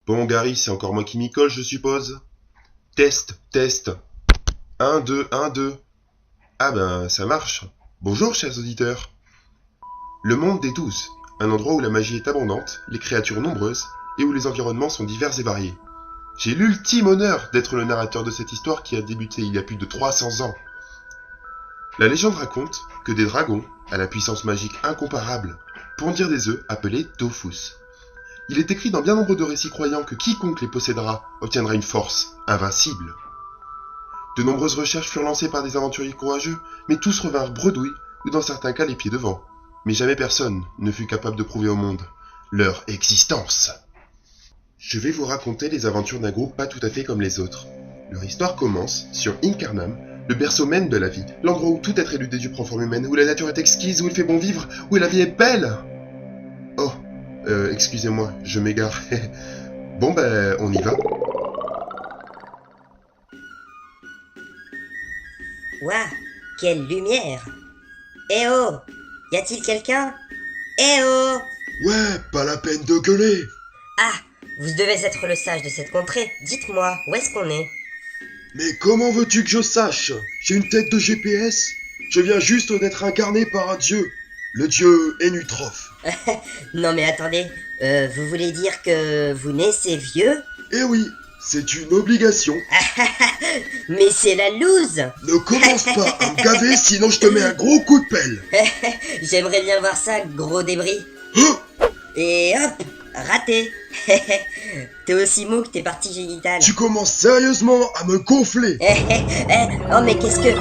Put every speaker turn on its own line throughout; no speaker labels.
Bon, Gary, c'est encore moi qui m'y colle, je suppose. Test, test. 1, 2, 1, 2. Ah ben, ça marche. Bonjour, chers auditeurs. Le monde des douze, un endroit où la magie est abondante, les créatures nombreuses, et où les environnements sont divers et variés. J'ai l'ultime honneur d'être le narrateur de cette histoire qui a débuté il y a plus de 300 ans. La légende raconte que des dragons, à la puissance magique incomparable, pondirent des œufs appelés Dofus. Il est écrit dans bien nombre de récits croyant que quiconque les possédera obtiendra une force invincible. De nombreuses recherches furent lancées par des aventuriers courageux, mais tous revinrent bredouilles ou dans certains cas les pieds devant. Mais jamais personne ne fut capable de prouver au monde leur existence. Je vais vous raconter les aventures d'un groupe pas tout à fait comme les autres. Leur histoire commence sur Incarnam, le berceau même de la vie, l'endroit où tout être éludé du prend forme humaine, où la nature est exquise, où il fait bon vivre, où la vie est belle. Oh, excusez-moi, je m'égare. Bon ben, on y va.
Ouah, quelle lumière! Eh oh! Y a-t-il quelqu'un? Eh oh!
Ouais, pas la peine de gueuler.
Ah! Vous devez être le sage de cette contrée. Dites-moi, où est-ce qu'on est?
Mais comment veux-tu que je sache? J'ai une tête de GPS. Je viens juste d'être incarné par un dieu. Le dieu Enutroph.
Non mais attendez, vous voulez dire que vous naissez vieux?
Eh oui, c'est une obligation.
Mais c'est la loose!
Ne commence pas à me gaver, sinon je te mets un gros coup de pelle.
J'aimerais bien voir ça, gros débris.
Hein?
Et hop! Raté! T'es aussi mou que tes parties génitales.
Tu commences sérieusement à me gonfler.
Oh mais qu'est-ce que...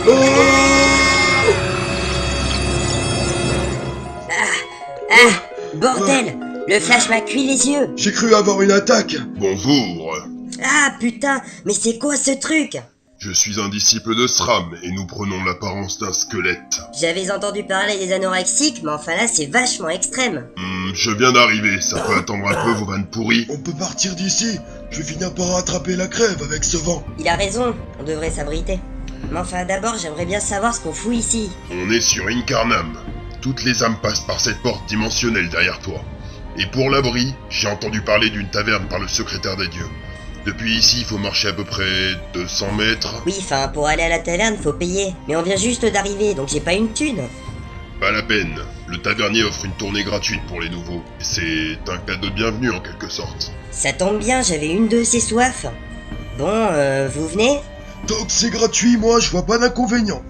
Bordel! Le flash m'a cuit les yeux!
J'ai cru avoir une attaque.
Bonjour.
Ah putain! Mais c'est quoi ce truc?
Je suis un disciple de Sram et nous prenons l'apparence d'un squelette.
J'avais entendu parler des anorexiques, mais enfin là c'est vachement extrême.
Je viens d'arriver, ça peut attendre un peu vos vannes pourries.
On peut partir d'ici. Je vais finir par attraper la crève avec ce vent.
Il a raison, on devrait s'abriter. Mais enfin d'abord j'aimerais bien savoir ce qu'on fout ici.
On est sur Incarnam. Toutes les âmes passent par cette porte dimensionnelle derrière toi. Et pour l'abri, j'ai entendu parler d'une taverne par le secrétaire des dieux. Depuis ici, il faut marcher à peu près 200 mètres.
Oui, enfin pour aller à la taverne faut payer. Mais on vient juste d'arriver, donc j'ai pas une thune.
Pas la peine. Le tavernier offre une tournée gratuite pour les nouveaux. C'est un cadeau de bienvenue en quelque sorte.
Ça tombe bien, j'avais une de ces soifs. Bon, vous venez?
Tant que c'est gratuit, moi je vois pas d'inconvénient.